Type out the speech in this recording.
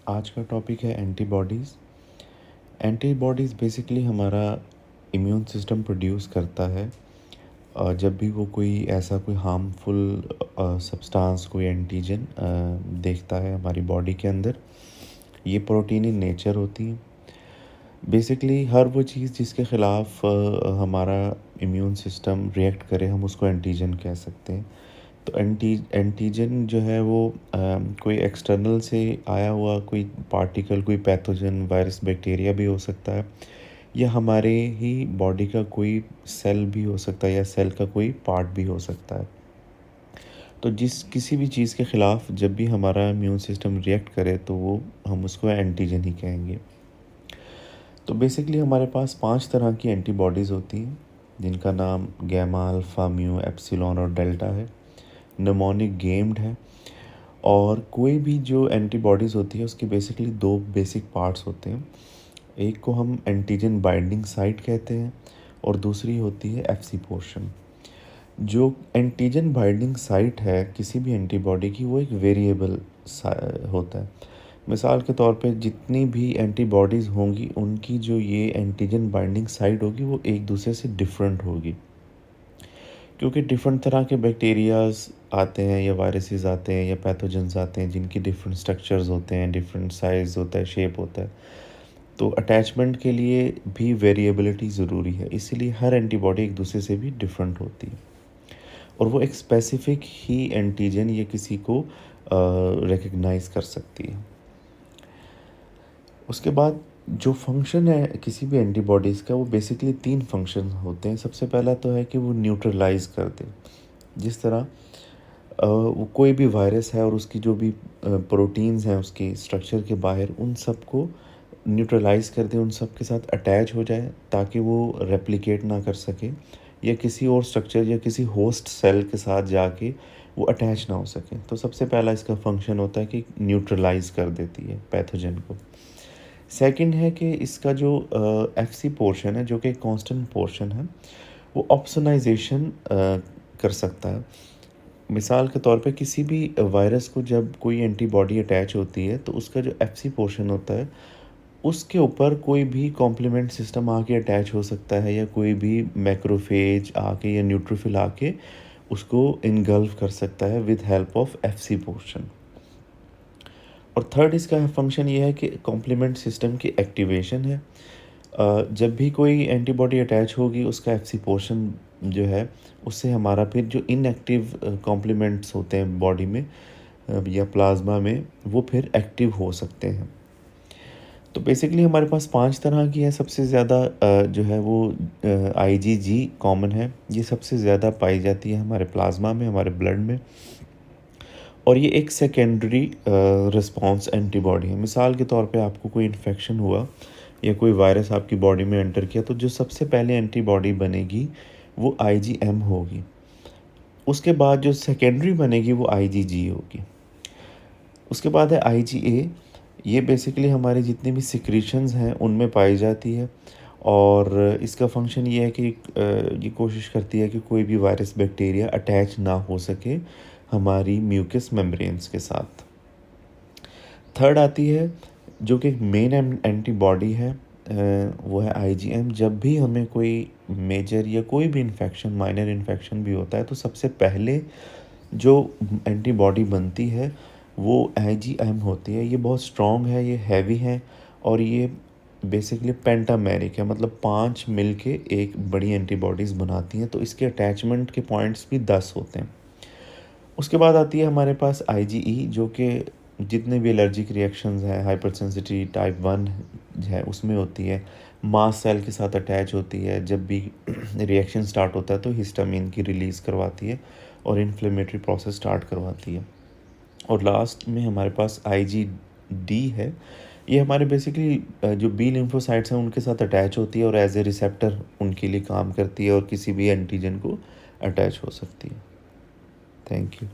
आज का टॉपिक है एंटीबॉडीज़। एंटीबॉडीज़ बेसिकली हमारा इम्यून सिस्टम प्रोड्यूस करता है जब भी वो कोई हार्मफुल सब्सटेंस कोई एंटीजन देखता है हमारी बॉडी के अंदर। ये प्रोटीन इन नेचर होती है। बेसिकली हर वो चीज़ जिसके ख़िलाफ़ हमारा इम्यून सिस्टम रिएक्ट करे हम उसको एंटीजन कह सकते हैं। तो एंटीजन जो है वो कोई एक्सटर्नल से आया हुआ कोई पार्टिकल, कोई पैथोजन, वायरस, बैक्टीरिया भी हो सकता है, या हमारे ही बॉडी का कोई सेल भी हो सकता है, या सेल का कोई पार्ट भी हो सकता है। तो जिस किसी भी चीज़ के ख़िलाफ़ जब भी हमारा इम्यून सिस्टम रिएक्ट करे तो वो हम उसको एंटीजन ही कहेंगे। तो बेसिकली हमारे पास 5 तरह की एंटीबॉडीज़ होती हैं, जिनका नाम गैमा, अल्फ़ा, म्यू, एप्सिलॉन और डेल्टा है। निमोनिक, गेम्ड है। और कोई भी जो एंटीबॉडीज़ होती है उसकी बेसिकली 2 बेसिक पार्ट्स होते हैं। एक को हम एंटीजन बाइंडिंग साइट कहते हैं और दूसरी होती है एफसी पोर्शन। जो एंटीजन बाइंडिंग साइट है किसी भी एंटीबॉडी की, वो एक वेरिएबल होता है। मिसाल के तौर पे जितनी भी एंटीबॉडीज़ होंगी उनकी जो ये एंटीजन बाइंडिंग साइट होगी वो एक दूसरे से डिफरेंट होगी, क्योंकि डिफरेंट तरह के बैक्टीरियाज आते हैं या वायरसेस आते हैं या पैथोजेंस आते हैं जिनकी डिफरेंट स्ट्रक्चर्स होते हैं, डिफरेंट साइज़ होता है, शेप होता है। तो अटैचमेंट के लिए भी वेरिएबिलिटी ज़रूरी है, इसीलिए हर एंटीबॉडी एक दूसरे से भी डिफरेंट होती है और वो एक स्पेसिफिक ही एंटीजन या किसी को रिकग्नाइज कर सकती है। उसके बाद जो फंक्शन है किसी भी एंटीबॉडीज़ का, वो बेसिकली 3 फंक्शन होते हैं। सबसे पहला तो है कि वो न्यूट्रलाइज कर दे। जिस तरह वो कोई भी वायरस है और उसकी जो भी प्रोटीन्स हैं उसके स्ट्रक्चर के बाहर, उन सबको न्यूट्रलाइज कर दे, उन सब के साथ अटैच हो जाए ताकि वो रेप्लिकेट ना कर सके या किसी और स्ट्रक्चर या किसी होस्ट सेल के साथ जाके वो अटैच ना हो सके। तो सबसे पहला इसका फंक्शन होता है कि न्यूट्रलाइज कर देती है पैथोजन को। सेकंड है कि इसका जो एफसी पोर्शन है, जो कि कांस्टेंट पोर्शन है, वो ऑप्सोनाइजेशन कर सकता है। मिसाल के तौर पे किसी भी वायरस को जब कोई एंटीबॉडी अटैच होती है तो उसका जो एफसी पोर्शन होता है उसके ऊपर कोई भी कॉम्प्लीमेंट सिस्टम आके अटैच हो सकता है, या कोई भी मैक्रोफेज आके या न्यूट्रोफिल आके उसको इनगल्फ कर सकता है with help of FC portion. और थर्ड इसका फंक्शन ये है कि कॉम्प्लीमेंट सिस्टम की एक्टिवेशन है। जब भी कोई एंटीबॉडी अटैच होगी उसका एफसी पोर्शन जो है उससे हमारा फिर जो इनएक्टिव कॉम्प्लीमेंट्स होते हैं बॉडी में या प्लाज्मा में, वो फिर एक्टिव हो सकते हैं। तो बेसिकली हमारे पास 5 तरह की है। सबसे ज़्यादा जो है वो आईजीजी कॉमन है। ये सबसे ज़्यादा पाई जाती है हमारे प्लाज्मा में, हमारे ब्लड में, और ये एक सेकेंडरी रिस्पॉन्स एंटीबॉडी है। मिसाल के तौर पे आपको कोई इन्फेक्शन हुआ या कोई वायरस आपकी बॉडी में एंटर किया तो जो सबसे पहले एंटीबॉडी बनेगी वो आईजीएम होगी। उसके बाद जो सेकेंडरी बनेगी वो आईजीजी होगी। उसके बाद है आईजीए। ये बेसिकली हमारे जितने भी सिक्रीशंस हैं उनमें पाई जाती है और इसका फंक्शन ये है कि ये कोशिश करती है कि कोई भी वायरस, बैक्टीरिया अटैच ना हो सके हमारी म्यूकस मेम्ब्रेन्स के साथ। थर्ड आती है जो कि मेन एंटीबॉडी है, वो है आईजीएम। जब भी हमें कोई मेजर या कोई भी इन्फेक्शन, माइनर इन्फेक्शन भी होता है तो सबसे पहले जो एंटीबॉडी बनती है वो आईजीएम होती है। ये बहुत स्ट्रॉन्ग है, ये हैवी है और ये बेसिकली पेंटामेरिक है, मतलब 5 मिलके एक बड़ी एंटीबॉडीज़ बनाती हैं। तो इसके अटैचमेंट के पॉइंट्स भी 10 होते हैं। उसके बाद आती है हमारे पास आईजीई, जो कि जितने भी एलर्जिक रिएक्शंस हैं, हाइपर सेंसिटिविटी टाइप 1 है उसमें होती है। मास्ट सेल के साथ अटैच होती है। जब भी रिएक्शन स्टार्ट होता है तो हिस्टामिन की रिलीज़ करवाती है और इन्फ्लेमेटरी प्रोसेस स्टार्ट करवाती है। और लास्ट में हमारे पास आईजीडी है। ये हमारे बेसिकली जो बी लिम्फोसाइट्स हैं उनके साथ अटैच होती है और एज ए रिसेप्टर उनके लिए काम करती है और किसी भी एंटीजन को अटैच हो सकती है। Thank you.